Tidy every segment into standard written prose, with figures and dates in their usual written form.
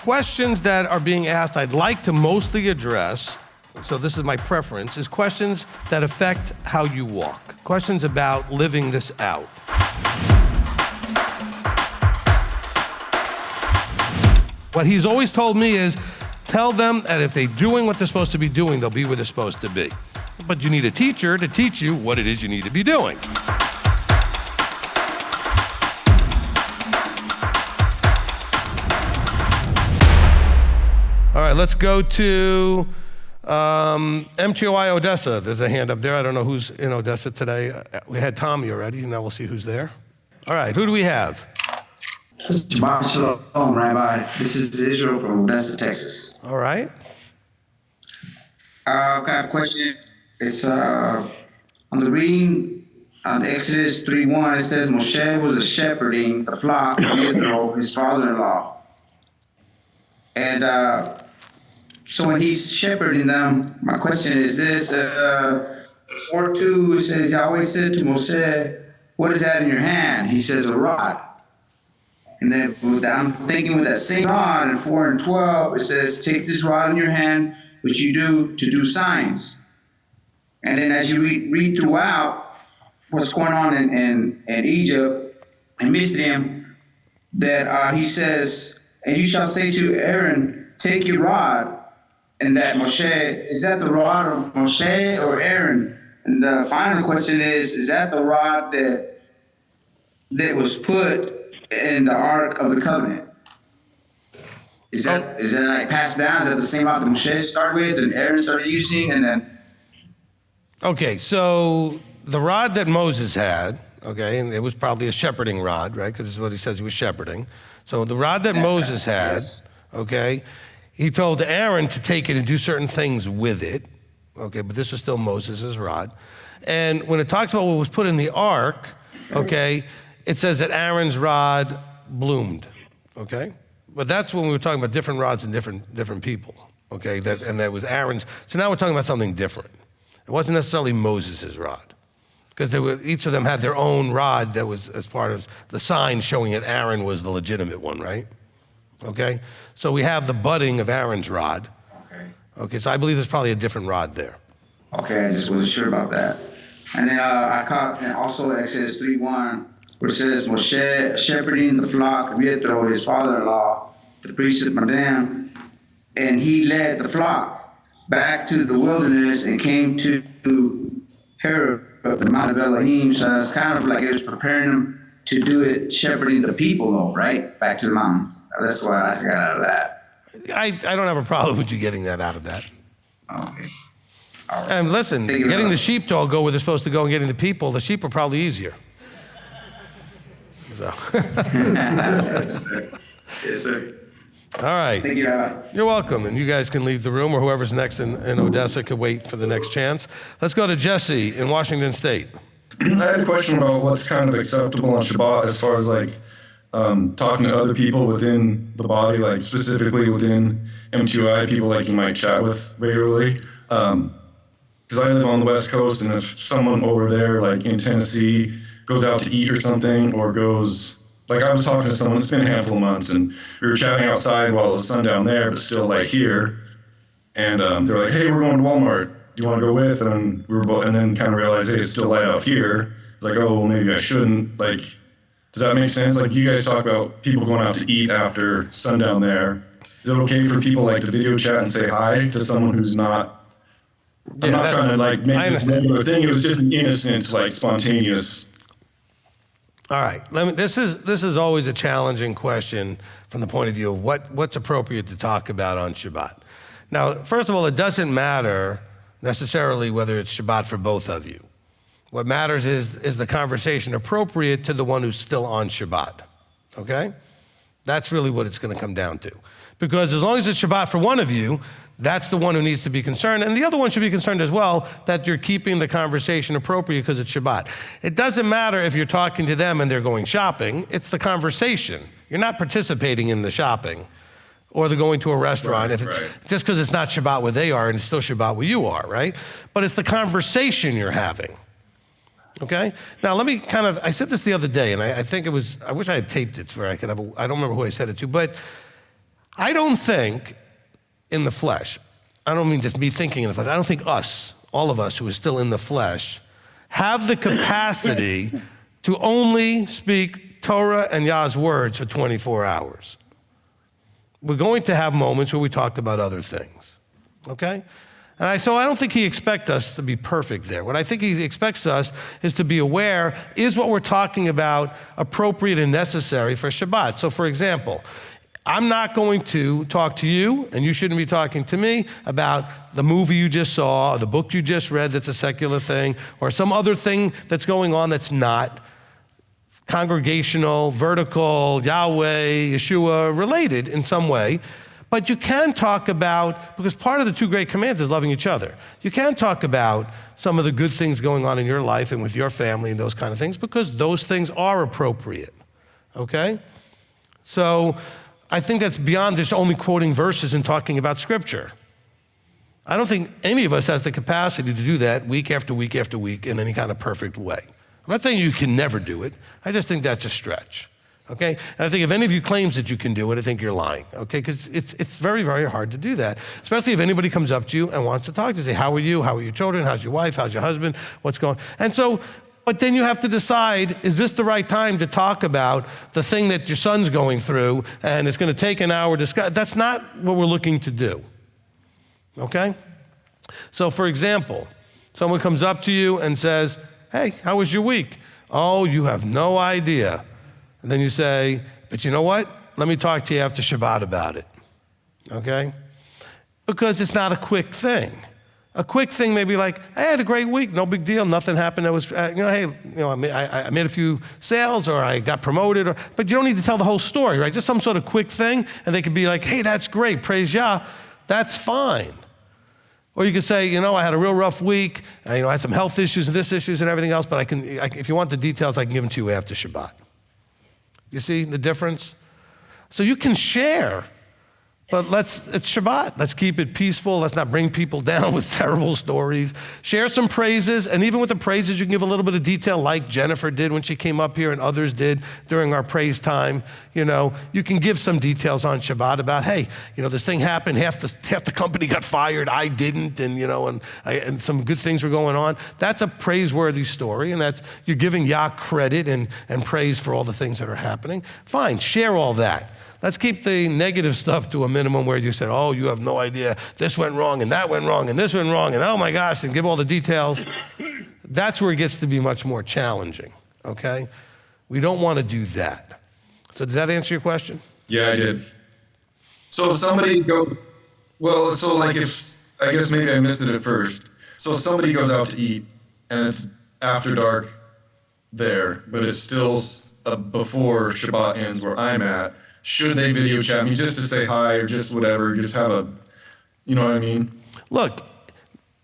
questions that are being asked, I'd like to mostly address, so this is my preference, is questions that affect how you walk. Questions about living this out. What he's always told me is, tell them that if they're doing what they're supposed to be doing, they'll be where they're supposed to be. But you need a teacher to teach you what it is you need to be doing. All right, let's go to m.t.o.i. Odessa. There's a hand up there. I don't know who's in Odessa today. We had Tommy already. Now we'll see who's there. All right, who do we have? Shabbat Shalom, Rabbi. This is Israel from Odessa, Texas. All right. I've got a question. It's on the reading on Exodus 3:1. It says Moshe was shepherding the flock of Yethro, his father-in-law. And so when he's shepherding them, my question is this: 4:2 says Yahweh said to Moshe, "What is that in your hand?" He says, "A rod." And then I'm thinking with that same rod in 4 and 12, it says, "Take this rod in your hand, which you do to do signs." And then as you read throughout what's going on in Egypt and Mitzrayim, that he says, "And you shall say to Aaron, take your rod." And that Moshe, is that the rod of Moshe or Aaron? And the final question is that the rod that was put in the Ark of the Covenant? Is that like passed down? Is that the same rod that Moshe started with and Aaron started using and then? Okay, so the rod that Moses had, okay, and it was probably a shepherding rod, right? Because this is what he says he was shepherding. So the rod that Moses had, okay, he told Aaron to take it and do certain things with it, okay, but this was still Moses' rod. And when it talks about what was put in the ark, okay, it says that Aaron's rod bloomed, okay? But that's when we were talking about different rods and different people, okay? And that was Aaron's. So now we're talking about something different. It wasn't necessarily Moses' rod, because each of them had their own rod that was as part of the sign showing that Aaron was the legitimate one, right? Okay? So we have the budding of Aaron's rod. Okay, so I believe there's probably a different rod there. Okay, I just wasn't sure about that. And then I caught also Exodus 3:1, where it says, Moshe shepherding the flock of Yethro, his father-in-law, the priest of Midian, and he led the flock back to the wilderness and came to Horeb, the Mount of Elohim. So it's kind of like it was preparing them to do it, shepherding the people, though, right? Back to the mountains. That's what I got out of that. I don't have a problem with you getting that out of that. Okay. All right. And listen, getting the sheep to all go where they're supposed to go and getting the people, the sheep are probably easier. So. Yes, sir. All right. Thank you. You're welcome. And you guys can leave the room, or whoever's next in Odessa could wait for the next chance. Let's go to Jesse in Washington State. I had a question about what's kind of acceptable on Shabbat as far as like talking to other people within the body, like specifically within m.t.o.i, people like you might chat with regularly. Because I live on the West Coast, and if someone over there, like in Tennessee, goes out to eat or something, or goes, like I was talking to someone, it's been a handful of months, and we were chatting outside while it was sundown there, but still like here. And they're like, hey, we're going to Walmart. Do you want to go with? And we were both, and then kind of realized, hey, it's still light out here. Like, oh, well, maybe I shouldn't. Like, does that make sense? Like, you guys talk about people going out to eat after sundown there. Is it okay for people like to video chat and say hi to someone who's not? I'm not trying to like make this regular thing. It was just an innocent, like spontaneous. All right. This is always a challenging question from the point of view of what's appropriate to talk about on Shabbat. Now, first of all, it doesn't matter necessarily whether it's Shabbat for both of you. What matters is the conversation appropriate to the one who's still on Shabbat, okay? That's really what it's gonna come down to. Because as long as it's Shabbat for one of you, that's the one who needs to be concerned, and the other one should be concerned as well that you're keeping the conversation appropriate because it's Shabbat. It doesn't matter if you're talking to them and they're going shopping, it's the conversation. You're not participating in the shopping or they're going to a restaurant just because it's not Shabbat where they are and it's still Shabbat where you are, right? But it's the conversation you're having, okay? Now let me I said this the other day and I think I wish I had taped it where I could have I don't remember who I said it to, but I don't think in the flesh, I don't mean just me thinking in the flesh, I don't think us, all of us who are still in the flesh, have the capacity to only speak Torah and Yah's words for 24 hours. We're going to have moments where we talk about other things, okay? So I don't think he expects us to be perfect there. What I think he expects us is to be aware, is what we're talking about appropriate and necessary for Shabbat? So for example, I'm not going to talk to you, and you shouldn't be talking to me about the movie you just saw, or the book you just read that's a secular thing, or some other thing that's going on that's not congregational, vertical, Yahweh, Yeshua related in some way. But you can talk about, because part of the two great commands is loving each other. You can talk about some of the good things going on in your life and with your family and those kind of things, because those things are appropriate, okay? So I think that's beyond just only quoting verses and talking about scripture. I don't think any of us has the capacity to do that week after week after week in any kind of perfect way. I'm not saying you can never do it. I just think that's a stretch, okay? And I think if any of you claims that you can do it, I think you're lying, okay? Because it's very, very hard to do that, especially if anybody comes up to you and wants to talk to you, say, how are you? How are your children? How's your wife? How's your husband? What's going on? And so, but then you have to decide, is this the right time to talk about the thing that your son's going through and it's going to take an hour to discuss? That's not what we're looking to do, okay? So for example, someone comes up to you and says, hey, how was your week? Oh, you have no idea. And then you say, but you know what? Let me talk to you after Shabbat about it, okay? Because it's not a quick thing. A quick thing may be like, I had a great week, no big deal, nothing happened. That was, I made a few sales, or I got promoted, but you don't need to tell the whole story, right? Just some sort of quick thing, and they could be like, hey, that's great, praise Yah, that's fine. Or you could say, I had a real rough week, I had some health issues and this issues and everything else, but if you want the details, I can give them to you after Shabbat. You see the difference? So you can share, but it's Shabbat. Let's keep it peaceful. Let's not bring people down with terrible stories. Share some praises, and even with the praises, you can give a little bit of detail like Jennifer did when she came up here and others did during our praise time. You can give some details on Shabbat about, hey, this thing happened, half the company got fired, I didn't, and some good things were going on. That's a praiseworthy story, and you're giving Yah credit and praise for all the things that are happening. Fine, share all that. Let's keep the negative stuff to a minimum where you said, oh, you have no idea, this went wrong, and that went wrong, and this went wrong, and oh my gosh, and give all the details. That's where it gets to be much more challenging, okay? We don't want to do that. So did that answer your question? Yeah, I did. So if somebody goes, I guess maybe I missed it at first. So if somebody goes out to eat, and it's after dark there, but it's still before Shabbat ends where I'm at, should they video chat me just to say hi or just whatever, just have you know what I mean? Look,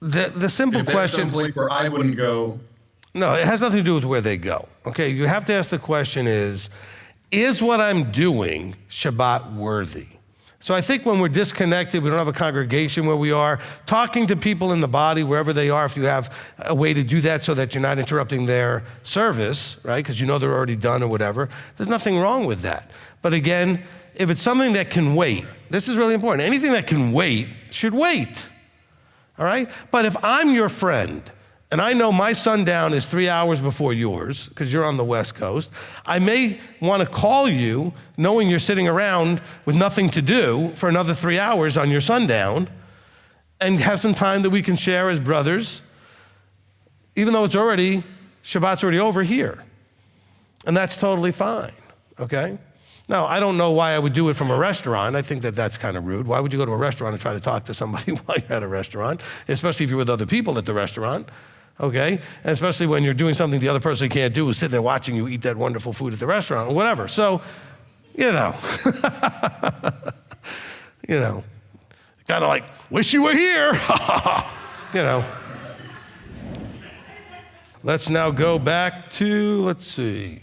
the simple question. If someplace where I wouldn't go. No, it has nothing to do with where they go. Okay, you have to ask the question is what I'm doing Shabbat worthy? So I think when we're disconnected, we don't have a congregation where we are, talking to people in the body, wherever they are, if you have a way to do that so that you're not interrupting their service, right, because they're already done or whatever, there's nothing wrong with that. But again, if it's something that can wait, this is really important. Anything that can wait should wait, all right? But if I'm your friend, and I know my sundown is 3 hours before yours, because you're on the West Coast, I may want to call you knowing you're sitting around with nothing to do for another 3 hours on your sundown, and have some time that we can share as brothers, even though Shabbat's already over here. And that's totally fine, okay? Now, I don't know why I would do it from a restaurant. I think that that's kind of rude. Why would you go to a restaurant and try to talk to somebody while you're at a restaurant, especially if you're with other people at the restaurant, okay? And especially when you're doing something the other person can't do, is sit there watching you eat that wonderful food at the restaurant or whatever. So, kind of like, wish you were here, Let's now go back to, let's see.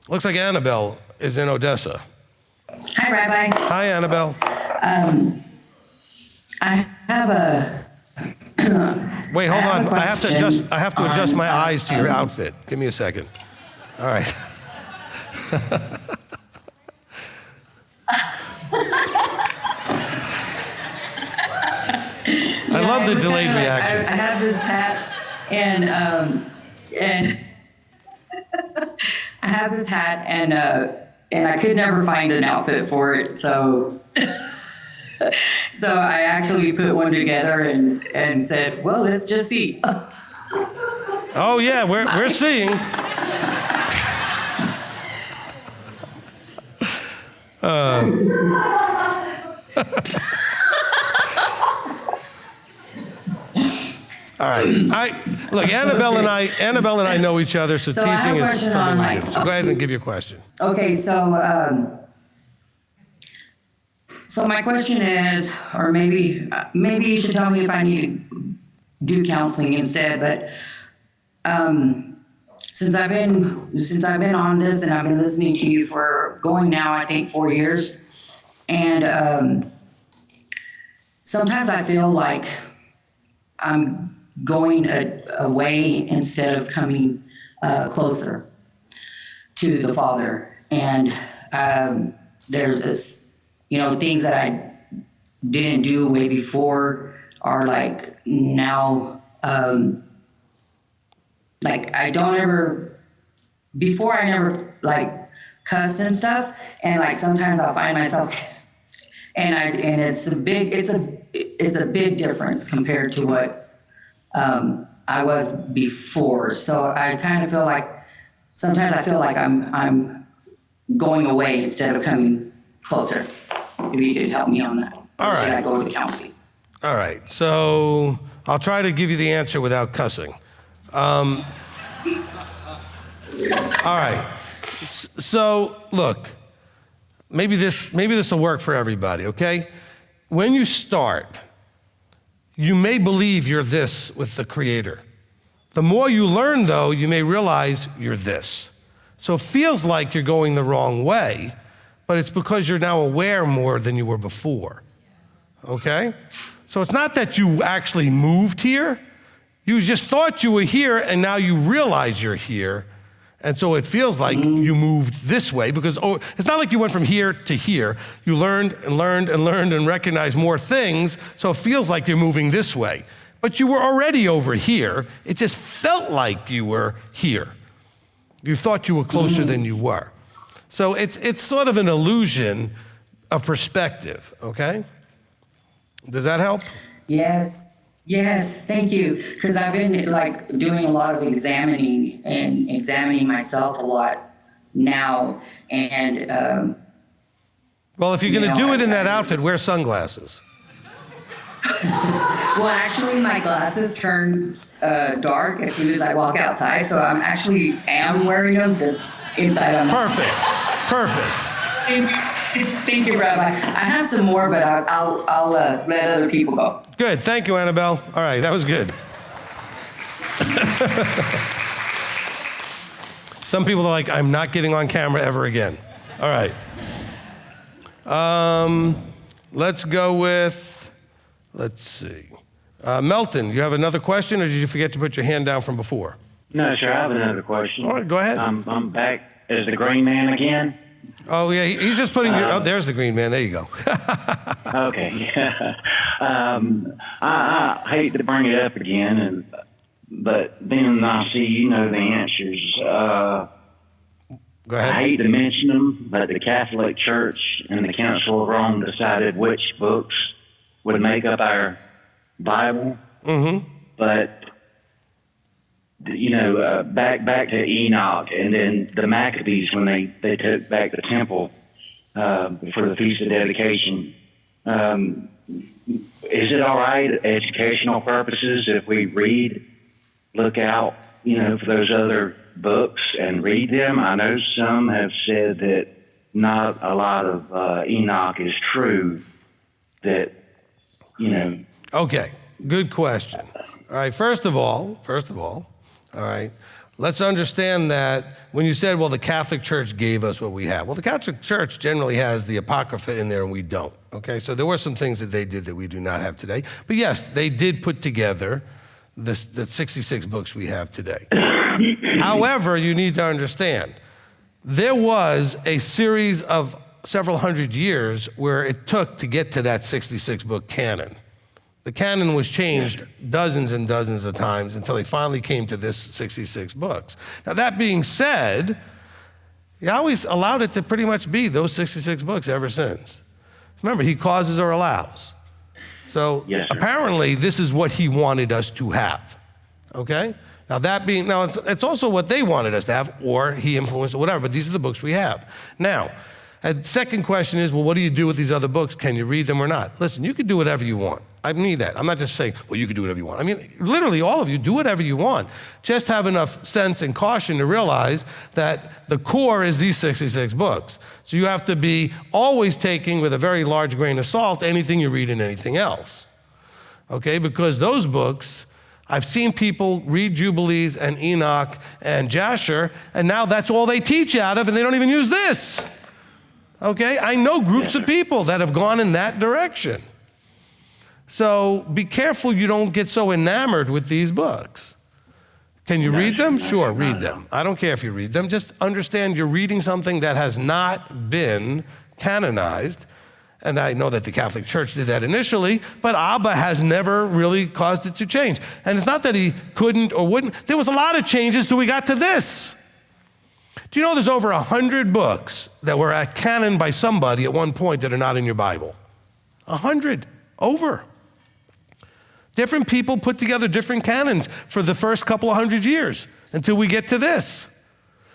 Looks like Annabelle is in Odessa. Hi, Rabbi. Hi, Annabelle. I have a Wait, hold on. I have to adjust my eyes to your outfit. Give me a second. All right. love the it was delayed kinda like, reaction. I have this hat, and I have this hat, and I could never find an outfit for it, so so I actually put one together and said, well, let's just see. Oh yeah, we're seeing. All right. Look, Annabelle and I know each other, so So I have teasing a is question something on, we do. like, So go ahead and give your question. Okay, so my question is, or maybe you should tell me if I need to do counseling instead, but since I've been on this and I've been listening to you for going now, I think 4 years, and sometimes I feel like I'm going away instead of coming closer to the Father, and there's this, things that I didn't do way before are like now, like I don't ever, before I never like cussed and stuff, and like sometimes I'll find myself, and it's a big difference compared to what I was before. So I kind of feel like sometimes I feel like I'm going away instead of coming closer. If you could help me on that. All Or should right. I go to counseling? All right. So I'll try to give you the answer without cussing. All right. So look, maybe this will work for everybody, okay? When you start, you may believe you're this with the Creator. The more you learn, though, you may realize you're this. So it feels like you're going the wrong way, but it's because you're now aware more than you were before, okay? So it's not that you actually moved here. You just thought you were here, and now you realize you're here. And so it feels like you moved this way because it's not like you went from here to here. You learned and learned and learned and recognized more things, so it feels like you're moving this way. But you were already over here. It just felt like you were here. You thought you were closer than you were. So it's sort of an illusion of perspective, okay? Does that help? Yes, thank you. Because I've been like doing a lot of examining myself a lot now. And Well, if you're going to do it in that outfit, wear sunglasses. well, actually, my glasses turn dark as soon as I walk outside, so I'm actually wearing them just inside on. Perfect. Thank you, Rabbi. I have some more, but I'll let other people go. Good. Thank you, Annabelle. All right, that was good. Some people are like, I'm not getting on camera ever again. All right. Let's go with, let's see. Melton, you have another question, or did you forget to put your hand down from before? No, sir, I have another question. All right, go ahead. I'm back as the green man again. Oh, yeah, he's just putting your, there's the green man. There you go. Okay. I hate to bring it up again, but then I see the answers. Go I ahead. hate to mention them, but the Catholic Church and the Council of Rome decided which books would make up our Bible. Mm-hmm. But back to Enoch, and then the Maccabees when they took back the temple for the Feast of Dedication. Is it all right, educational purposes, if we look out, for those other books and read them? I know some have said that not a lot of Enoch is true. That Okay, good question. All right, first of all, all right, let's understand that when you said, well, the Catholic Church gave us what we have. Well, the Catholic Church generally has the Apocrypha in there and we don't, okay? So there were some things that they did that we do not have today. But yes, they did put together the 66 books we have today. However, you need to understand, there was a series of several hundred years where it took to get to that 66 book canon. The canon was changed dozens and dozens of times until they finally came to this 66 books. Now, that being said, he always allowed it to pretty much be those 66 books ever since. Remember, he causes or allows. So Yes, sir. apparently, this is what he wanted us to have, okay? Now, it's also what they wanted us to have, or he influenced, or whatever, but these are the books we have. Now, the second question is, well, what do you do with these other books? Can you read them or not? Listen, you can do whatever you want. I mean that. I'm not just saying, well, you can do whatever you want. I mean, literally, all of you, do whatever you want. Just have enough sense and caution to realize that the core is these 66 books. So you have to be always taking with a very large grain of salt anything you read and anything else, okay? Because those books, I've seen people read Jubilees and Enoch and Jasher, and now that's all they teach out of, and they don't even use this, okay? I know groups of people that have gone in that direction. So be careful you don't get so enamored with these books. Can you read them? Sure, read them. I don't care if you read them. Just understand you're reading something that has not been canonized. And I know that the Catholic Church did that initially, but Abba has never really caused it to change. And it's not that he couldn't or wouldn't. There was a lot of changes till we got to this. Do you know there's over 100 books that were at canon by somebody at one point that are not in your Bible? 100, over. Different people put together different canons for the first couple of 100 years until we get to this.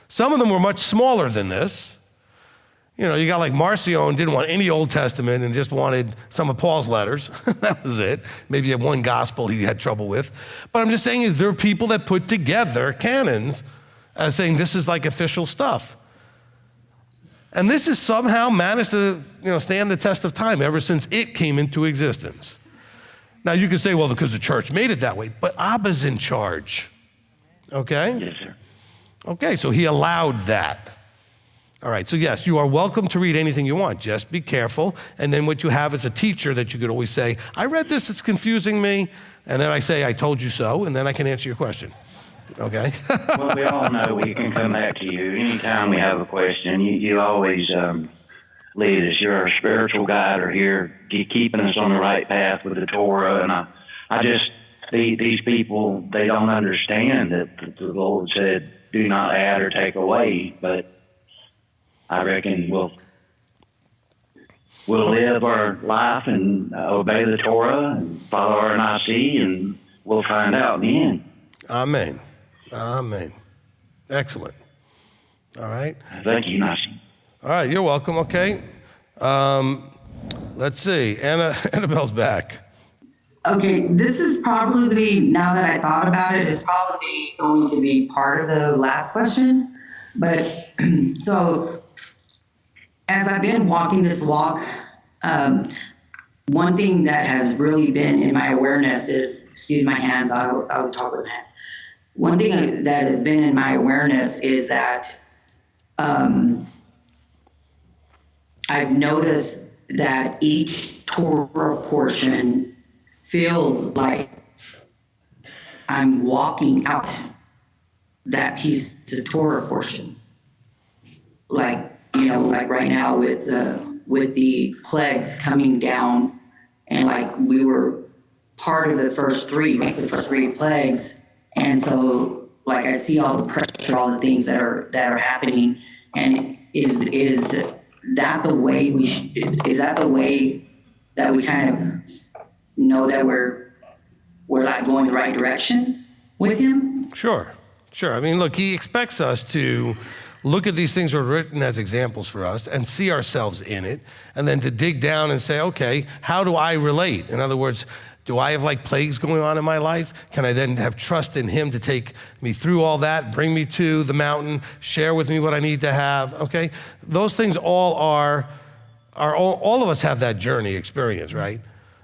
Some of them were much smaller than this. You know, you got like Marcion didn't want any Old Testament and just wanted some of Paul's letters. That was it. Maybe had one gospel he had trouble with. But I'm just saying is there are people that put together canons as saying this is like official stuff. And this has somehow managed to, stand the test of time ever since it came into existence. Now you can say, well, because the church made it that way, but Abba's in charge, okay? Yes, sir. Okay, so he allowed that. All right, so yes, you are welcome to read anything you want. Just be careful. And then what you have is a teacher that you could always say, I read this, it's confusing me. And then I say, I told you so, and then I can answer your question, okay? Well, we all know we can come back to you anytime we have a question. You always lead us. You're our spiritual guide, or here keeping us on the right path with the Torah. And I just, these people, they don't understand that the Lord said, do not add or take away. But I reckon we'll live our life and obey the Torah and follow our NIC, and we'll find out in the end. Amen. Amen. Excellent. All right. Thank you, NIC. All right, you're welcome, okay. Let's see, Annabelle's back. Okay, this is probably, now that I thought about it, is probably going to be part of the last question. But so as I've been walking this walk, one thing that has really been in my awareness is, excuse my hands, I was talking with hands. One thing that has been in my awareness is that I've noticed that each Torah portion feels like I'm walking out that piece of Torah portion. Like right now with the plagues coming down, and like we were part of the first three plagues. And so like I see all the pressure, all the things that are happening, and is that the way is that the way that we kind of know that we're like going the right direction with him? Sure. I mean, look, he expects us to look at these things that are written as examples for us and see ourselves in it, and then to dig down and say, okay, how do I relate? In other words, do I have like plagues going on in my life? Can I then have trust in him to take me through all that, bring me to the mountain, share with me what I need to have, okay? Those things all all of us have that journey experience, right?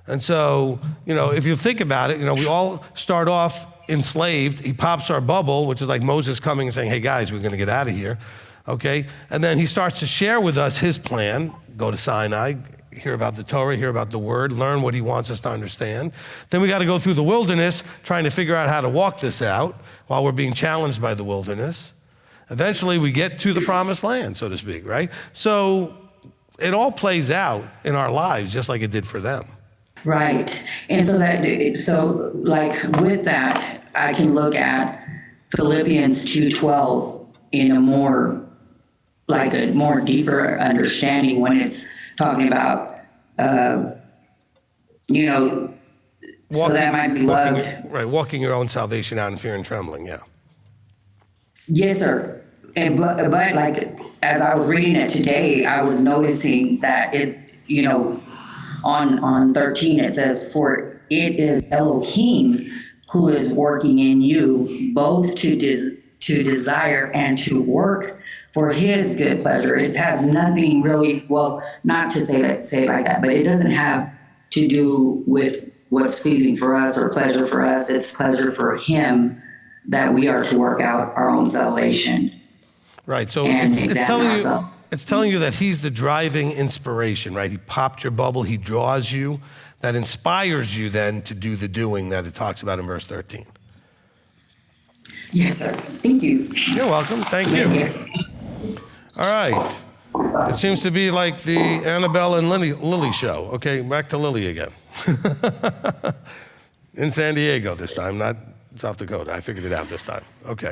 And so, if you think about it, we all start off enslaved. He pops our bubble, which is like Moses coming and saying, hey guys, we're gonna get out of here, okay? And then he starts to share with us his plan, go to Sinai, hear about the Torah, hear about the word, learn what he wants us to understand. Then we gotta go through the wilderness, trying to figure out how to walk this out while we're being challenged by the wilderness. Eventually we get to the promised land, so to speak, right? So it all plays out in our lives just like it did for them. Right. And so like with that, I can look at Philippians 2:12 in a more, like a more deeper understanding when it's talking about, so that my beloved. Walking your own salvation out in fear and trembling, yeah. Yes, sir. But like, as I was reading it today, I was noticing that it, on 13 it says, for it is Elohim who is working in you both to desire and to work for his good pleasure. It has nothing really, well, not to say it like that, but it doesn't have to do with what's pleasing for us or pleasure for us. It's pleasure for him that we are to work out our own salvation. Right, so And it's examine ourselves. telling you that he's the driving inspiration, right? He popped your bubble, he draws you, that inspires you then to do the doing that it talks about in verse 13. Yes, sir. Thank you. You're welcome, thank you. All right, it seems to be like the Annabelle and Lily show. Okay, back to Lily again. In San Diego this time, not South Dakota. I figured it out this time. Okay.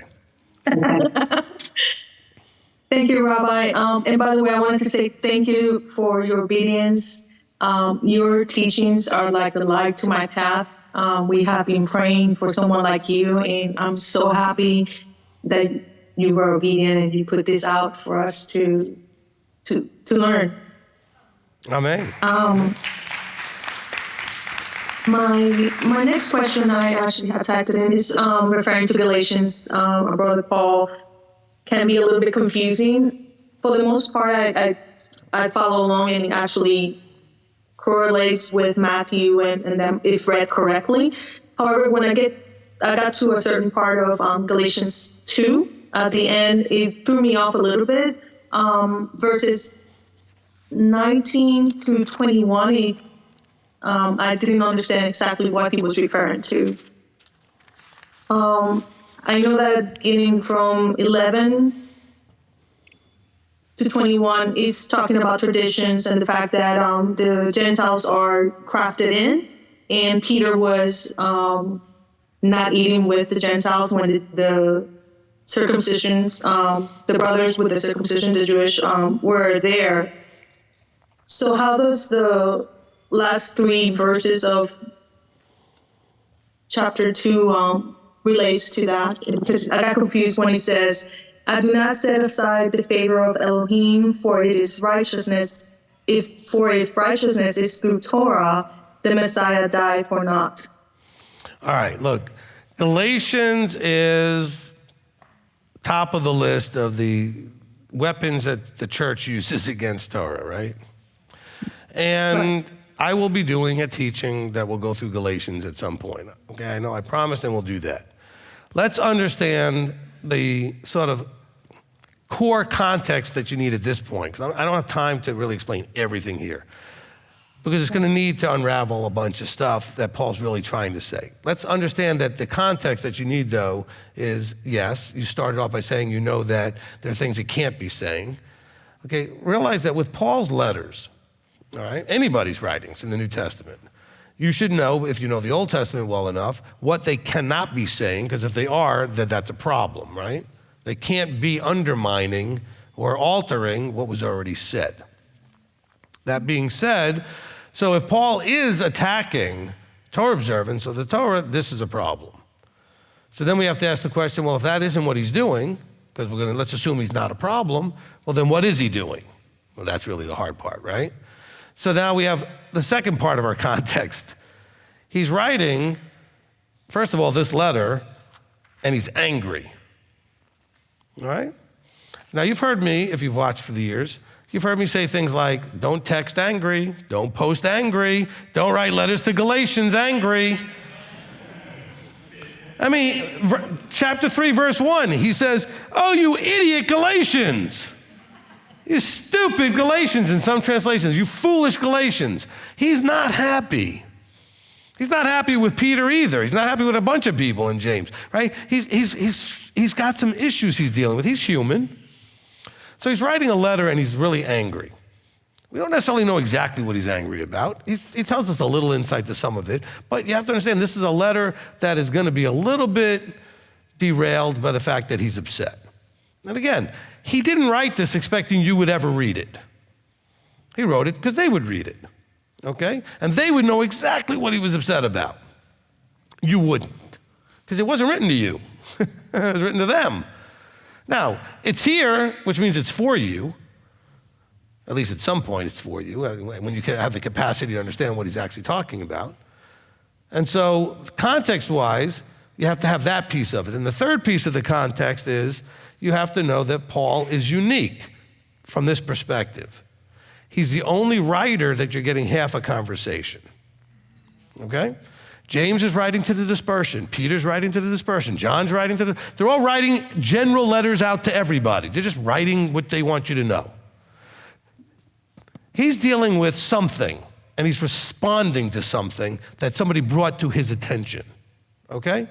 Thank you, Rabbi. And by the way, I wanted to say thank you for your obedience. Your teachings are like the light to my path. We have been praying for someone like you, and I'm so happy that you were obedient and you put this out for us to learn. Amen. My next question, I actually have typed it in, is referring to Galatians. Our brother Paul can be a little bit confusing. For the most part, I follow along, and it actually correlates with Matthew and them if read correctly. However, when I got to a certain part of Galatians 2 at the end, it threw me off a little bit. Verses 19 through 21, I didn't understand exactly what he was referring to. I know that beginning from 11 to 21 is talking about traditions and the fact that the Gentiles are crafted in, and Peter was not eating with the Gentiles when the circumcision, the brothers with the circumcision, the Jewish, were there. So how does the last 3 verses of chapter 2 relates to that? Because I got confused when he says, I do not set aside the favor of Elohim, for it is righteousness. If righteousness is through Torah, the Messiah died for naught. All right, look, Galatians is top of the list of the weapons that the church uses against Torah, right? And right. I will be doing a teaching that will go through Galatians at some point. Okay, I know I promised, and we'll do that. Let's understand the sort of core context that you need at this point, because I don't have time to really explain everything here, because it's going to need to unravel a bunch of stuff that Paul's really trying to say. Let's understand that the context that you need, though, is, yes, you started off by saying you know that there are things you can't be saying. Okay, realize that with Paul's letters, all right, anybody's writings in the New Testament, you should know, if you know the Old Testament well enough, what they cannot be saying, because if they are, then that's a problem, right? They can't be undermining or altering what was already said. That being said, so if Paul is attacking Torah observance or the Torah, this is a problem. So then we have to ask the question, well, if that isn't what he's doing, because let's assume he's not a problem, well, then what is he doing? Well, that's really the hard part, right? So now we have the second part of our context. He's writing, first of all, this letter, and he's angry. All right? Now, you've heard me, if you've watched for the years, you've heard me say things like, don't text angry, don't post angry, don't write letters to Galatians angry. I mean, chapter 3, verse 1, he says, oh, you idiot Galatians. You stupid Galatians in some translations, you foolish Galatians. He's not happy. He's not happy with Peter either. He's not happy with a bunch of people in James, right? He's got some issues he's dealing with. He's human. So he's writing a letter and he's really angry. We don't necessarily know exactly what he's angry about. He tells us a little insight to some of it, but you have to understand this is a letter that is going to be a little bit derailed by the fact that he's upset. And again, he didn't write this expecting you would ever read it. He wrote it because they would read it, okay? And they would know exactly what he was upset about. You wouldn't, because it wasn't written to you. It was written to them. Now, it's here, which means it's for you. At least at some point it's for you, when you have the capacity to understand what he's actually talking about. And so context-wise, you have to have that piece of it. And the third piece of the context is you have to know that Paul is unique from this perspective. He's the only writer that you're getting half a conversation, okay? James is writing to the dispersion. Peter's writing to the dispersion. John's writing to they're all writing general letters out to everybody. They're just writing what they want you to know. He's dealing with something, and he's responding to something that somebody brought to his attention, okay?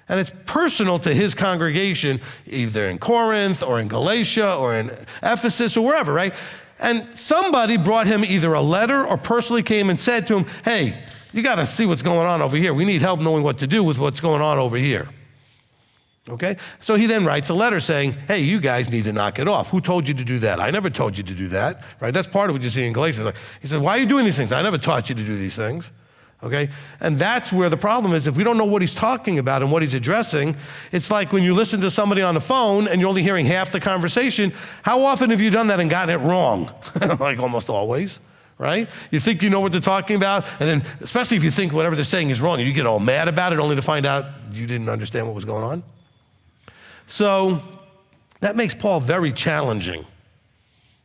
And it's personal to his congregation, either in Corinth or in Galatia or in Ephesus or wherever, right? And somebody brought him either a letter or personally came and said to him, hey, you got to see what's going on over here. We need help knowing what to do with what's going on over here. Okay? So he then writes a letter saying, hey, you guys need to knock it off. Who told you to do that? I never told you to do that, right? That's part of what you see in Galatians. He says, why are you doing these things? I never taught you to do these things. Okay? And that's where the problem is. If we don't know what he's talking about and what he's addressing, it's like when you listen to somebody on the phone and you're only hearing half the conversation. How often have you done that and gotten it wrong? Like almost always, right? You think you know what they're talking about, and then especially if you think whatever they're saying is wrong, and you get all mad about it only to find out you didn't understand what was going on. So that makes Paul very challenging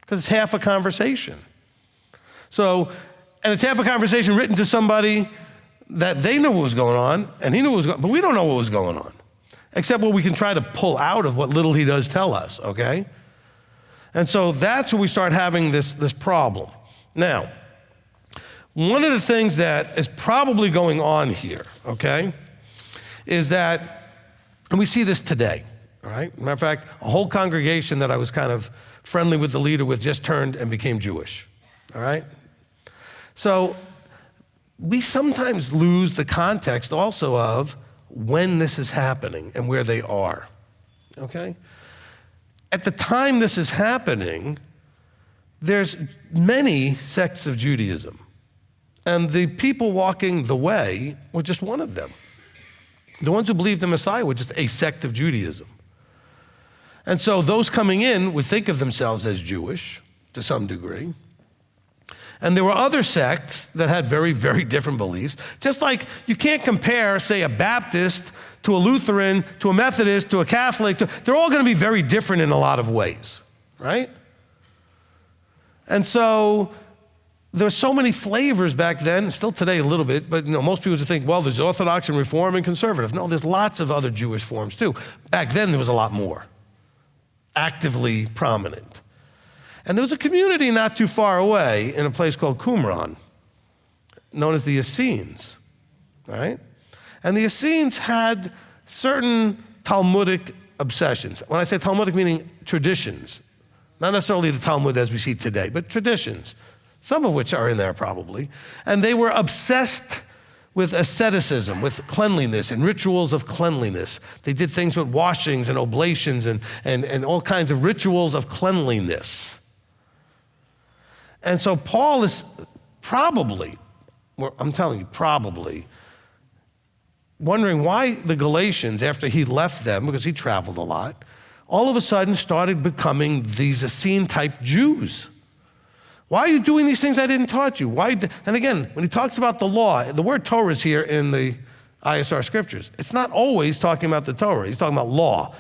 because it's half a conversation. So, and it's half a conversation written to somebody that they knew what was going on, and he knew what was going on, but we don't know what was going on, except what we can try to pull out of what little he does tell us, okay? And so that's where we start having this problem. Now, one of the things that is probably going on here, okay, is that, and we see this today, all right? Matter of fact, a whole congregation that I was kind of friendly with the leader with just turned and became Jewish, all right? So we sometimes lose the context also of when this is happening and where they are, okay? At the time this is happening, there's many sects of Judaism, and the people walking the way were just one of them. The ones who believed the Messiah were just a sect of Judaism. And so those coming in would think of themselves as Jewish to some degree. And there were other sects that had very, very different beliefs. Just like you can't compare, say, a Baptist to a Lutheran, to a Methodist, to a Catholic. They're all going to be very different in a lot of ways, right? And so there were so many flavors back then, still today a little bit, but most people just think, well, there's Orthodox and Reform and Conservative. No, there's lots of other Jewish forms too. Back then there was a lot more, actively prominent. And there was a community not too far away in a place called Qumran, known as the Essenes, right? And the Essenes had certain Talmudic obsessions. When I say Talmudic, meaning traditions. Not necessarily the Talmud as we see today, but traditions, some of which are in there probably. And they were obsessed with asceticism, with cleanliness and rituals of cleanliness. They did things with washings and oblations and all kinds of rituals of cleanliness. And so Paul is probably, I'm telling you, probably, wondering why the Galatians, after he left them, because he traveled a lot, all of a sudden started becoming these Essene-type Jews. Why are you doing these things I didn't taught you? Why? And again, when he talks about the law, the word Torah is here in the ISR scriptures. It's not always talking about the Torah. He's talking about law.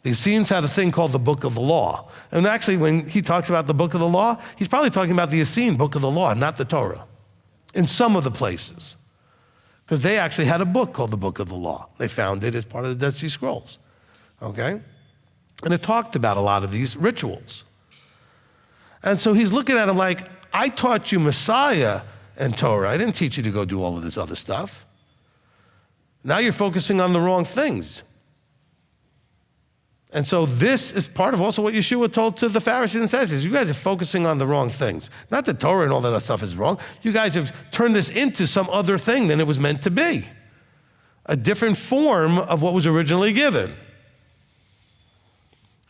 The Essenes had a thing called the book of the law. And actually, when he talks about the book of the law, he's probably talking about the Essene book of the law, not the Torah, in some of the places. Because they actually had a book called the book of the law. They found it as part of the Dead Sea Scrolls, okay? And it talked about a lot of these rituals. And so he's looking at him like, I taught you Messiah and Torah. I didn't teach you to go do all of this other stuff. Now you're focusing on the wrong things. And so this is part of also what Yeshua told to the Pharisees and Sadducees. You guys are focusing on the wrong things. Not the Torah and all that other stuff is wrong. You guys have turned this into some other thing than it was meant to be. A different form of what was originally given.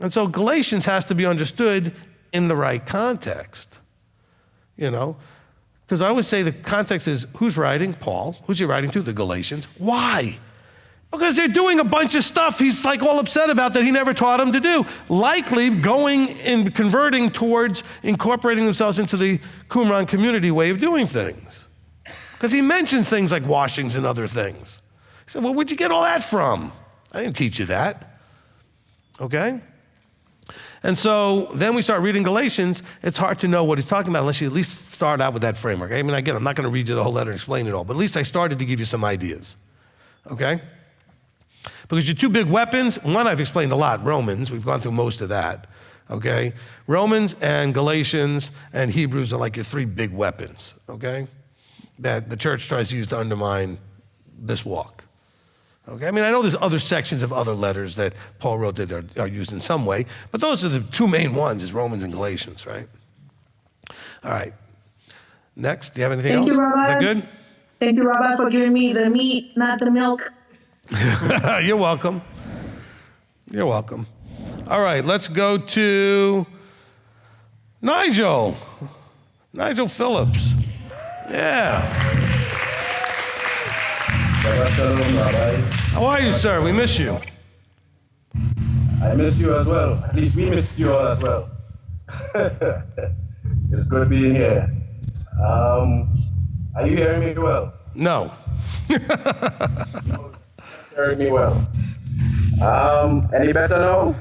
And so Galatians has to be understood in the right context. You know? Because I always say the context is, who's writing? Paul. Who's he writing to? The Galatians. Why? Because they're doing a bunch of stuff he's like all upset about that he never taught them to do. Likely going and converting towards incorporating themselves into the Qumran community way of doing things. Because he mentioned things like washings and other things. He said, well, where'd you get all that from? I didn't teach you that. Okay? And so then we start reading Galatians. It's hard to know what he's talking about unless you at least start out with that framework. I mean, I'm not going to read you the whole letter and explain it all, but at least I started to give you some ideas. Okay? Because your two big weapons, one I've explained a lot, Romans. We've gone through most of that. Okay? Romans and Galatians and Hebrews are like your three big weapons. Okay? That the church tries to use to undermine this walk. Okay, I mean, I know there's other sections of other letters that Paul wrote that are used in some way, but those are the two main ones, is Romans and Galatians, right? All right. Next, do you have anything else? Thank you, Rabbi. Is that good? Thank you, Rabbi, for giving me the meat, not the milk. You're welcome. You're welcome. All right, let's go to Nigel. Nigel Phillips. Yeah. Shalom, Rabbi. How are you, sir? We miss you. I miss you as well. At least we missed you all as well. It's good being here. Are you hearing me well? No. Hearing me well. Any better now?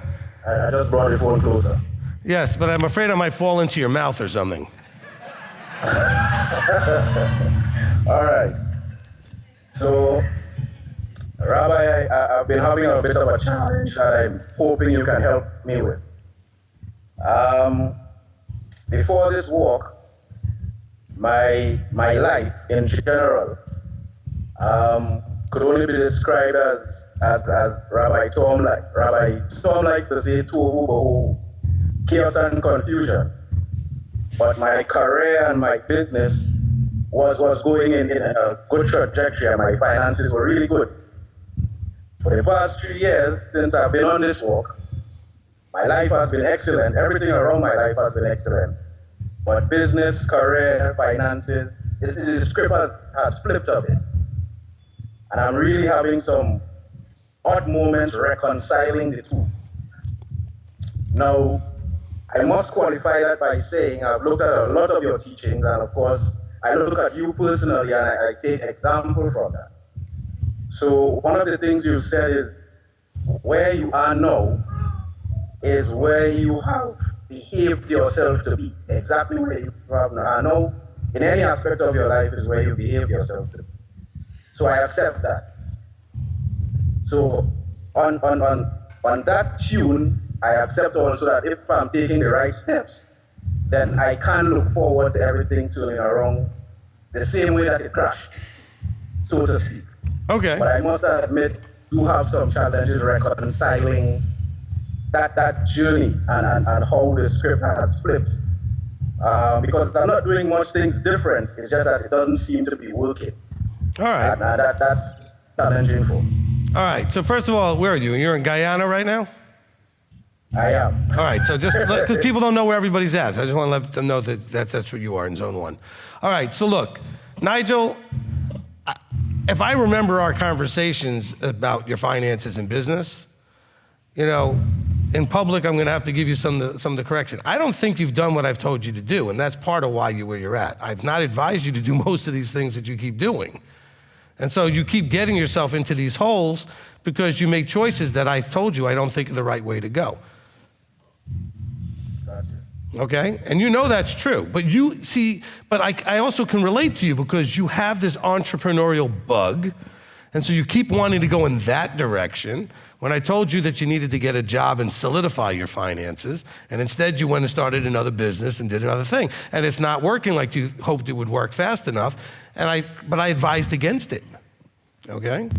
I just brought the phone closer. Yes, but I'm afraid I might fall into your mouth or something. All right. So, Rabbi, I've been having a bit of a challenge that I'm hoping you can help me with. Before this walk, my life in general could only be described as Rabbi Tom likes to say tohu bohu, chaos and confusion. But my career and my business was going in a good trajectory, and my finances were really good. For the past 3 years since I've been on this walk, my life has been excellent. Everything around my life has been excellent. But business, career, finances, the script has flipped a bit. And I'm really having some odd moments reconciling the two. Now, I must qualify that by saying I've looked at a lot of your teachings, and of course, I look at you personally and I take example from that. So one of the things you said is, where you are now is where you have behaved yourself to be. Exactly where you are now, in any aspect of your life, is where you behave yourself to be. So I accept that. So on that tune, I accept also that if I'm taking the right steps, then I can look forward to everything turning around the same way that it crashed, so to speak. Okay. But I must admit, you have some challenges reconciling that journey and how the script has flipped. Because I'm not doing much things different, it's just that it doesn't seem to be working. All right. And that's challenging for me. All right. So first of all, where are you? You're in Guyana right now? I am. All right. So just because people don't know where everybody's at, so I just want to let them know that that's where you are in Zone 1. All right. So look, Nigel, if I remember our conversations about your finances and business, you know, in public, I'm going to have to give you some of the correction. I don't think you've done what I've told you to do, and that's part of why you're where you're at. I've not advised you to do most of these things that you keep doing. And so you keep getting yourself into these holes because you make choices that I told you I don't think are the right way to go. Gotcha. Okay? And you know that's true. But you see, but I also can relate to you because you have this entrepreneurial bug. And so you keep wanting to go in that direction when I told you that you needed to get a job and solidify your finances. And instead you went and started another business and did another thing. And it's not working like you hoped it would work fast enough. But I advised against it. Okay?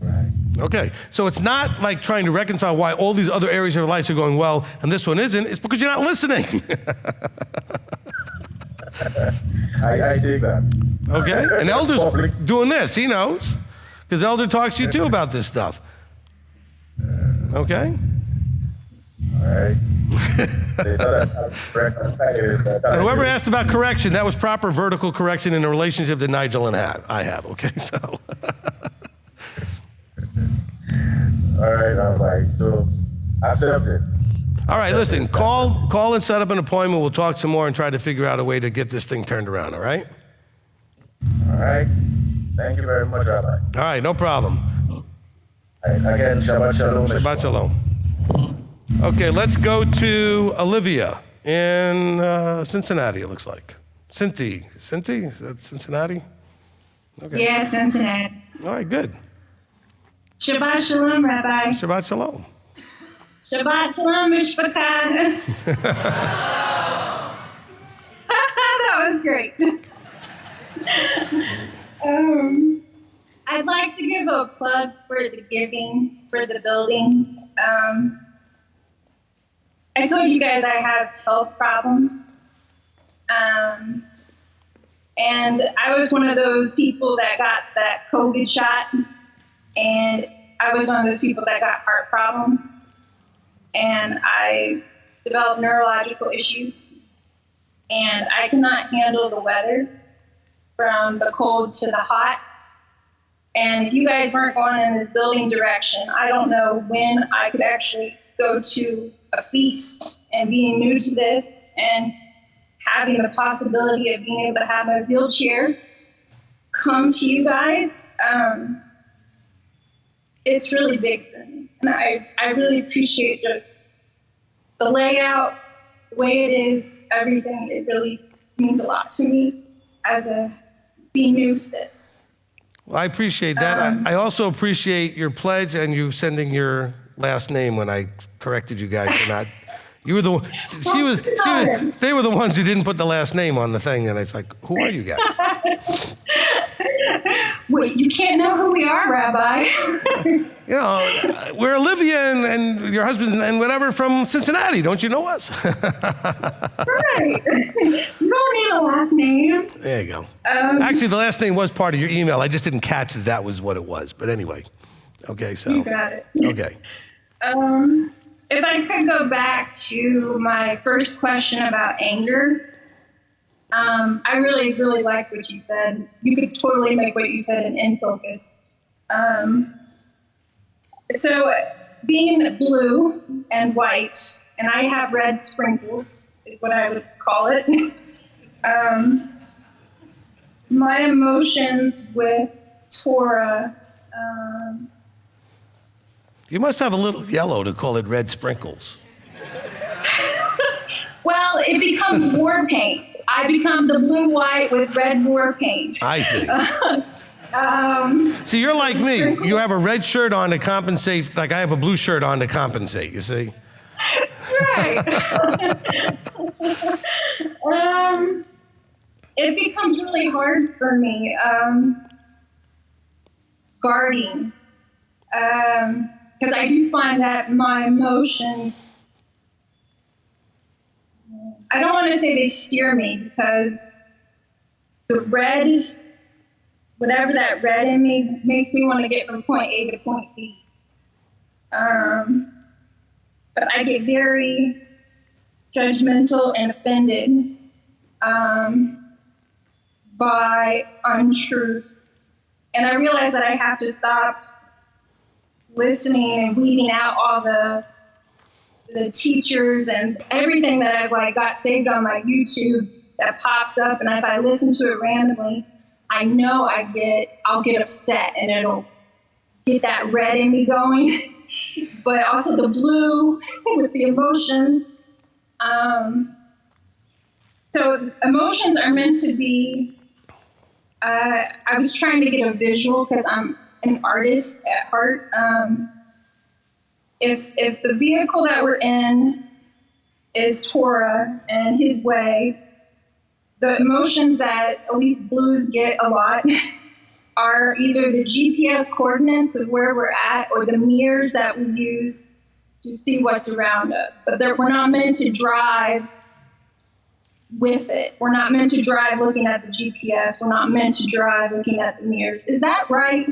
Right. Okay, so it's not like trying to reconcile why all these other areas of your life are going well and this one isn't. It's because you're not listening. I take that. Okay, and Elder's doing this. He knows, because Elder talks to you too about this stuff. Okay. All right. And whoever asked about correction, that was proper vertical correction in the relationship that Nigel and I have. Okay, so. All right. So accept it. All right, listen, call and set up an appointment. We'll talk some more and try to figure out a way to get this thing turned around, all right? All right. Thank you very much, Rabbi. All right, no problem. Again, Shabbat Shalom. Shabbat Shalom. Okay, let's go to Olivia in Cincinnati, it looks like. Cindy, is that Cincinnati? Okay. Yeah, Cincinnati. All right, good. Shabbat Shalom, Rabbi. Shabbat Shalom. Shabbat Shalom, Mishpachah. That was great. I'd like to give a plug for the giving for the building. I told you guys I have health problems. And I was one of those people that got that COVID shot. And I was one of those people that got heart problems. And I developed neurological issues. And I cannot handle the weather from the cold to the hot. And if you guys weren't going in this building direction, I don't know when I could actually go to a feast and being new to this and having the possibility of being able to have a wheelchair come to you guys. It's really big for me. And I really appreciate just the layout, the way it is, everything. It really means a lot to me as being new to this. Well, I appreciate that. I also appreciate your pledge and you sending your last name when I corrected you guys for not. You were the they were the ones who didn't put the last name on the thing, and it's like, who are you guys? Wait, you can't know who we are, Rabbi. You know, we're Olivia and your husband and whatever from Cincinnati. Don't you know us? Right. You don't need a last name. There you go. Actually, the last name was part of your email. I just didn't catch that was what it was. But anyway, okay, so. You got it. Okay. If I could go back to my first question about anger, I really, really like what you said. You could totally make what you said an in focus. So being blue and white, and I have red sprinkles, is what I would call it. My emotions with Torah. You must have a little yellow to call it red sprinkles. Well, it becomes war paint. I become the blue-white with red war paint. I see. See, you're like me. You have a red shirt on to compensate, like I have a blue shirt on to compensate, you see? That's right. It becomes really hard for me guarding. Because I do find that my emotions, I don't want to say they steer me, because the red, whatever that red in me makes me want to get from point A to point B. But I get very judgmental and offended by untruth. And I realize that I have to stop listening and weeding out all the teachers and everything that I've got saved on my YouTube that pops up, and if I listen to it randomly, I know I'll get upset and it'll get that red in me going, but also the blue with the emotions. So emotions are meant to be, I was trying to get a visual because I'm an artist at heart. If the vehicle that we're in is Torah and his way, the emotions that at least blues get a lot are either the GPS coordinates of where we're at or the mirrors that we use to see what's around us. But we're not meant to drive with it. We're not meant to drive looking at the GPS. We're not meant to drive looking at the mirrors. Is that right?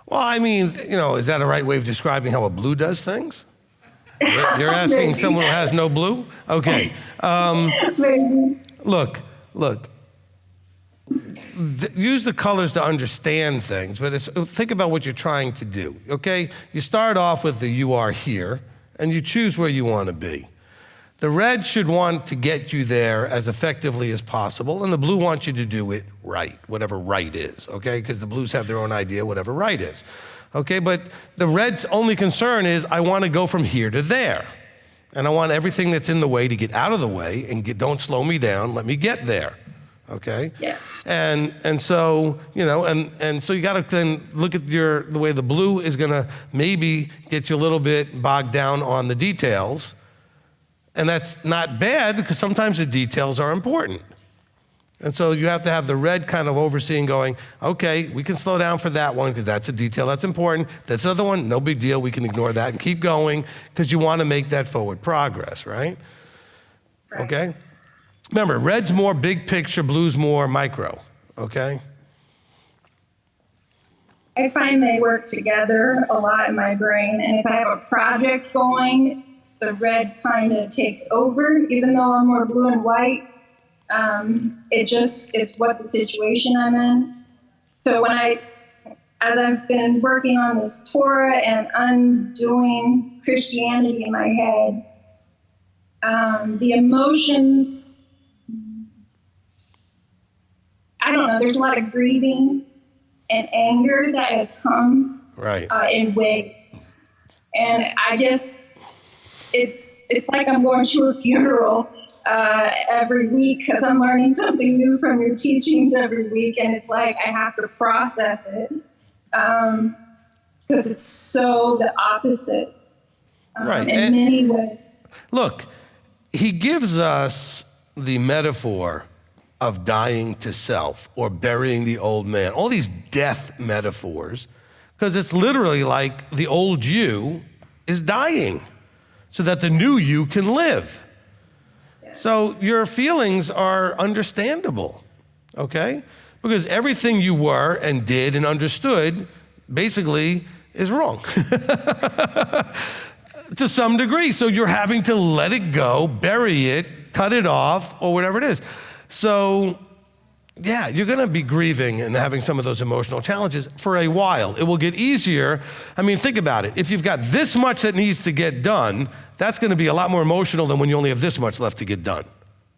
Well, I mean, is that a right way of describing how a blue does things? You're asking someone who has no blue? Okay. Look. Use the colors to understand things, but think about what you're trying to do, okay? You start off with the you are here, and you choose where you want to be. The red should want to get you there as effectively as possible, and the blue wants you to do it right, whatever right is, okay? Because the blues have their own idea, whatever right is, okay? But the red's only concern is, I want to go from here to there, and I want everything that's in the way to get out of the way, and don't slow me down, let me get there. Okay. Yes. And so and so you got to then look at the way the blue is going to maybe get you a little bit bogged down on the details, and that's not bad because sometimes the details are important. And so you have to have the red kind of overseeing, going, okay, we can slow down for that one because that's a detail that's important. This other one, no big deal. We can ignore that and keep going because you want to make that forward progress, right? Okay. Remember, red's more big picture, blue's more micro, okay? I find they work together a lot in my brain, and if I have a project going, the red kind of takes over, even though I'm more blue and white. It's what the situation I'm in. So as I've been working on this Torah and undoing Christianity in my head, the emotions, I don't know, there's a lot of grieving and anger that has come in waves. And it's like I'm going to a funeral every week because I'm learning something new from your teachings every week. And it's like I have to process it because it's so the opposite in many ways. Look, he gives us the metaphor of dying to self or burying the old man, all these death metaphors, because it's literally like the old you is dying so that the new you can live. So your feelings are understandable, okay? Because everything you were and did and understood basically is wrong to some degree. So you're having to let it go, bury it, cut it off, or whatever it is. So, yeah, you're going to be grieving and having some of those emotional challenges for a while. It will get easier. I mean, think about it. If you've got this much that needs to get done, that's going to be a lot more emotional than when you only have this much left to get done,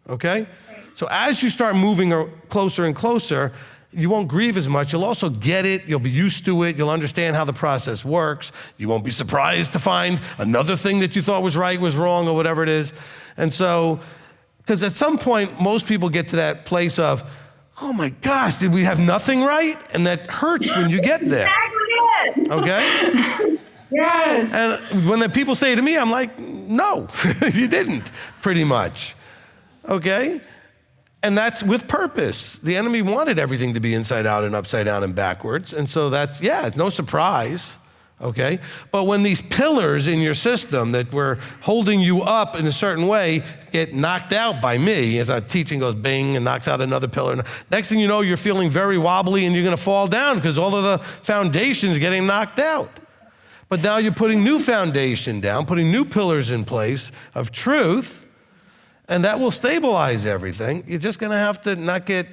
okay? So as you start moving closer and closer, you won't grieve as much. You'll also get it. You'll be used to it. You'll understand how the process works. You won't be surprised to find another thing that you thought was right was wrong or whatever it is. And so, because at some point, most people get to that place of, oh my gosh, did we have nothing right? And that hurts when you get there. Okay? Yes. And when the people say to me, I'm like, no, you didn't, pretty much. Okay? And that's with purpose. The enemy wanted everything to be inside out and upside down and backwards. And so it's no surprise. Okay? But when these pillars in your system that were holding you up in a certain way get knocked out by me, as our teaching goes bing and knocks out another pillar, next thing you know, you're feeling very wobbly and you're going to fall down because all of the foundation's getting knocked out. But now you're putting new foundation down, putting new pillars in place of truth, and that will stabilize everything. You're just going to have to not get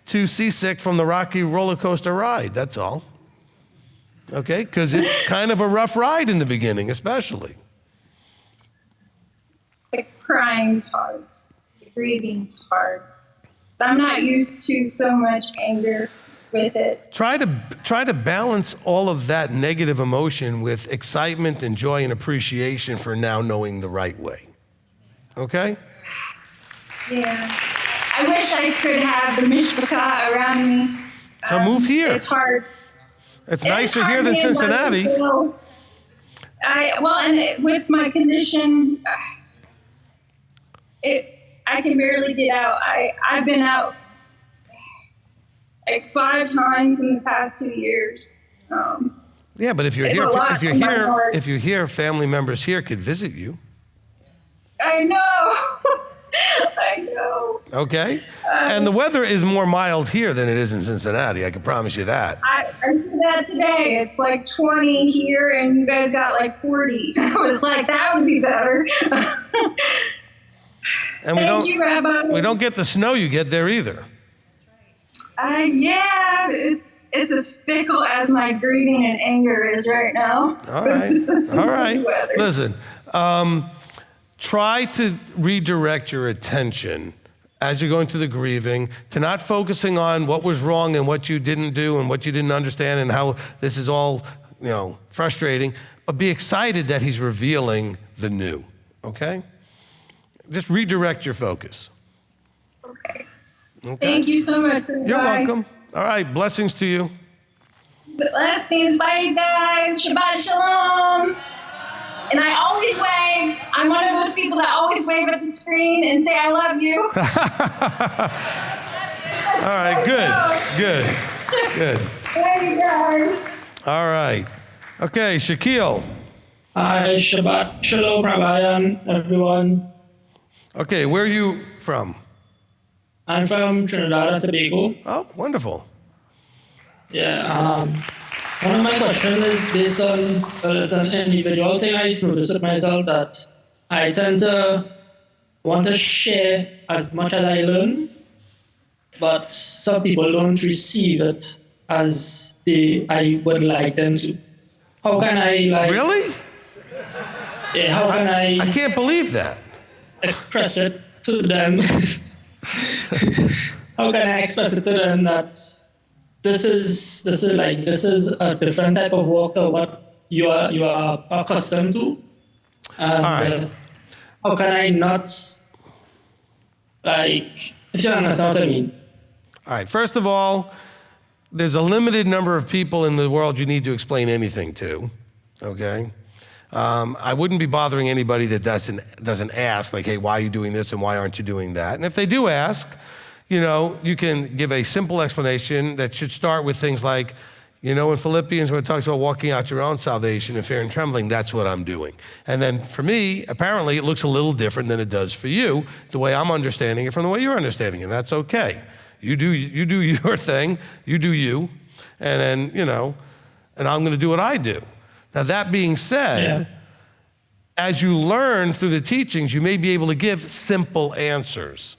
too seasick from the rocky roller coaster ride, that's all. Okay, because it's kind of a rough ride in the beginning, especially. The crying's hard. The grieving's hard. I'm not used to so much anger with it. Try to balance all of that negative emotion with excitement and joy and appreciation for now knowing the right way. Okay? Yeah. I wish I could have the mishpachah around me. So move here. It's hard. It's nicer here than Cincinnati. With my condition, I can barely get out. I've been out like 5 times in the past 2 years. Yeah, but if you're It's here, a lot on my heart. if you're here, family members here could visit you. I know. I know. Okay, and the weather is more mild here than it is in Cincinnati. I can promise you that. I did that today. It's like 20 here, and you guys got like 40. I was like, that would be better. And Thank you, Rabbi. we don't get the snow you get there either. Yeah, it's as fickle as my greeting and anger is right now. All right, all right. Listen, try to redirect your attention as you're going through the grieving to not focusing on what was wrong and what you didn't do and what you didn't understand and how this is all, frustrating, but be excited that he's revealing the new, okay? Just redirect your focus. Okay. Okay. Thank you so much. You're welcome. All right, blessings to you. Blessings. Bye, guys. Shabbat shalom. And I always wave. I'm one of those people that always wave at the screen and say, I love you. All right, good. Hey, guys. All right. Okay, Shaquille. Hi, Shabbat Shalom, Rabbi, and everyone. Okay, where are you from? I'm from Trinidad and Tobago. Oh, wonderful. Yeah, one of my questions is based on, it's an individual thing I've noticed with myself that I tend to want to share as much as I learn, but some people don't receive it as I would like them to. How can I Really? Yeah, how can I can't believe that. express it to them? How can I express it to them that this is a different type of work to what you are accustomed to? And All right. how can I not, if you understand what I mean? All right, first of all, there's a limited number of people in the world you need to explain anything to, okay? I wouldn't be bothering anybody that doesn't ask, like, hey, why are you doing this and why aren't you doing that? And if they do ask, you can give a simple explanation that should start with things like, in Philippians, when it talks about walking out your own salvation in fear and trembling, that's what I'm doing. And then for me, apparently, it looks a little different than it does for you, the way I'm understanding it from the way you're understanding it, and that's okay. You do your thing, you do you, and then, and I'm gonna do what I do. Now, that being said, as you learn through the teachings, you may be able to give simple answers.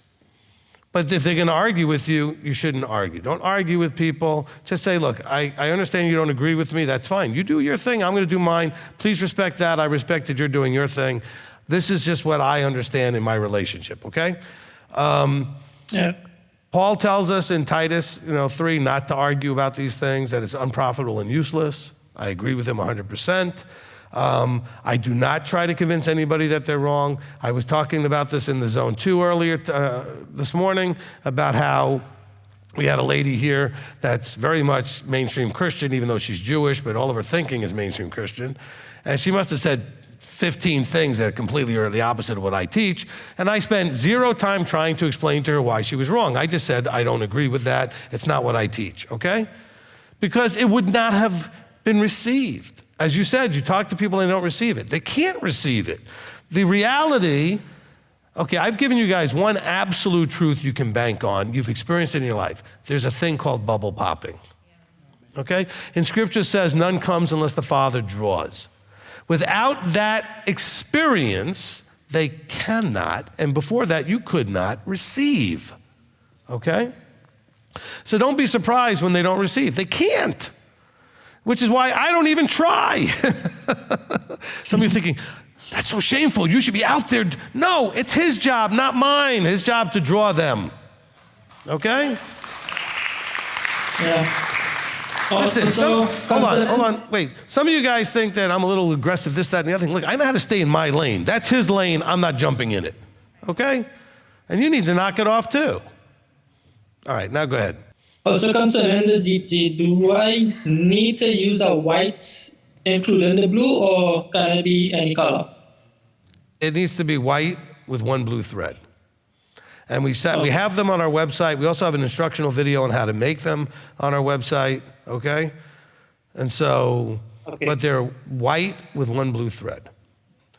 But if they're gonna argue with you, you shouldn't argue. Don't argue with people. Just say, look, I understand you don't agree with me, that's fine. You do your thing, I'm gonna do mine. Please respect that, I respect that you're doing your thing. This is just what I understand in my relationship, okay? Paul tells us in Titus 3 not to argue about these things, that it's unprofitable and useless. I agree with him 100%. I do not try to convince anybody that they're wrong. I was talking about this in the Zone 2 earlier this morning about how we had a lady here that's very much mainstream Christian, even though she's Jewish, but all of her thinking is mainstream Christian. And she must have said 15 things that completely are the opposite of what I teach. And I spent 0 time trying to explain to her why she was wrong. I just said, I don't agree with that. It's not what I teach, okay? Because it would not have been received. As you said, you talk to people and they don't receive it. They can't receive it. The reality, okay, I've given you guys one absolute truth you can bank on. You've experienced it in your life. There's a thing called bubble popping, okay? And Scripture says none comes unless the Father draws. Without that experience, they cannot, and before that, you could not receive, okay? So don't be surprised when they don't receive. They can't. Which is why I don't even try. Some of you are thinking, that's so shameful, you should be out there. No, it's his job, not mine. His job to draw them, okay? Yeah. That's it. Hold on, wait. Some of you guys think that I'm a little aggressive, this, that, and the other thing. Look, I know how to stay in my lane. That's his lane, I'm not jumping in it, okay? And you need to knock it off too. All right, now go ahead. Also concerning the ZT, do I need to use a white including the blue, or can it be any color? It needs to be white with one blue thread. And we have them on our website. We also have an instructional video on how to make them on our website, okay? And so, but they're white with one blue thread.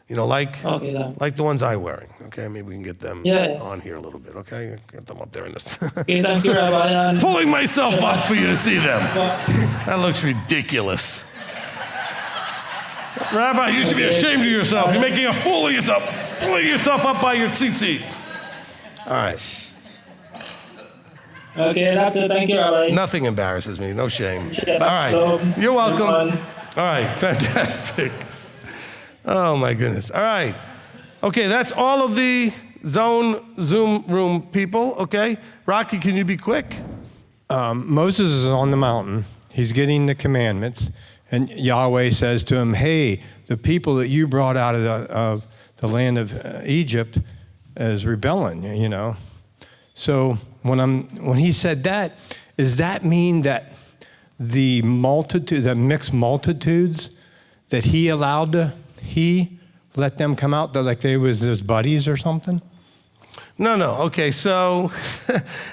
You know, like the ones I'm wearing, okay? Maybe we can get them on here a little bit, okay? Get them up there in this. Okay, thank you, Rabbi. Pulling myself up for you to see them. That looks ridiculous. Rabbi, you should be ashamed of yourself. You're making a fool of yourself, pulling yourself up by your tzitzit. All right. Okay, that's it. Thank you, Rabbi. Nothing embarrasses me. No shame. Yeah, all right. so, You're welcome. All right. Fantastic. Oh, my goodness. All right. Okay, that's all of the Zoom room people, okay? Rocky, can you be quick? Moses is on the mountain. He's getting the commandments. And Yahweh says to him, hey, the people that you brought out of the land of Egypt is rebelling, you know. So when he said that, does that mean that the mixed multitudes that he let them come out, like they was his buddies or something? No. Okay, so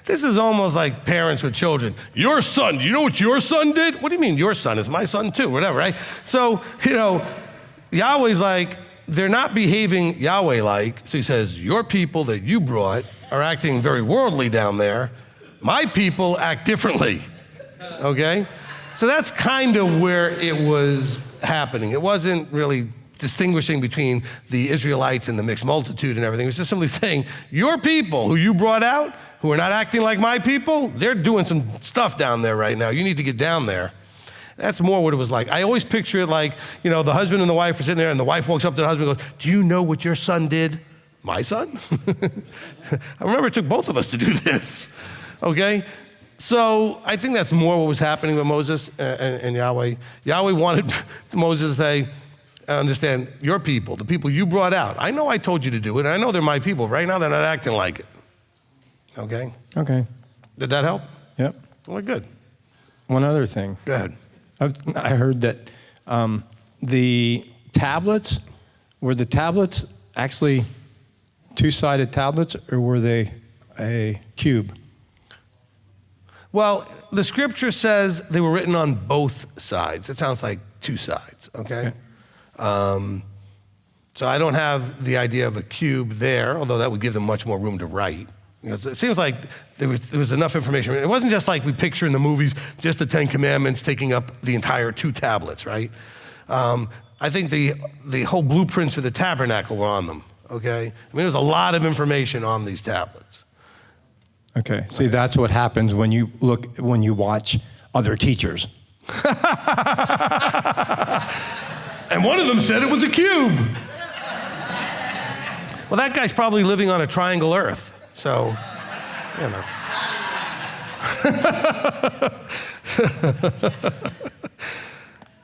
this is almost like parents with children. Your son, do you know what your son did? What do you mean your son? It's my son too, whatever, right? So, you know, Yahweh's like, they're not behaving Yahweh-like. So he says, your people that you brought are acting very worldly down there. My people act differently, okay? So that's kind of where it was happening. It wasn't really distinguishing between the Israelites and the mixed multitude and everything. It was just simply saying, your people who you brought out, who are not acting like my people, they're doing some stuff down there right now. You need to get down there. That's more what it was like. I always picture it like, you know, the husband and the wife are sitting there and the wife walks up to the husband and goes, do you know what your son did? My son? I remember it took both of us to do this, okay? So I think that's more what was happening with Moses and Yahweh. Yahweh wanted Moses to say, I understand your people, the people you brought out. I know I told you to do it, and I know they're my people. Right now, they're not acting like it. Okay? Okay. Did that help? Yep. Well, good. One other thing. Go ahead. I heard that the tablets, were the tablets actually two-sided tablets, or were they a cube? Well, the scripture says they were written on both sides. It sounds like two sides, okay? So I don't have the idea of a cube there, although that would give them much more room to write. You know, it seems like there was enough information. It wasn't just like we picture in the movies, just the 10 Commandments taking up the entire 2 tablets, right? I think the whole blueprints for the tabernacle were on them, okay? I mean, there was a lot of information on these tablets. Okay, see, that's what happens when you watch other teachers. And one of them said it was a cube. Well, that guy's probably living on a triangle Earth, so, you know.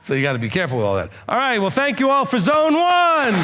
So you got to be careful with all that. All right, well, thank you all for Zone 1.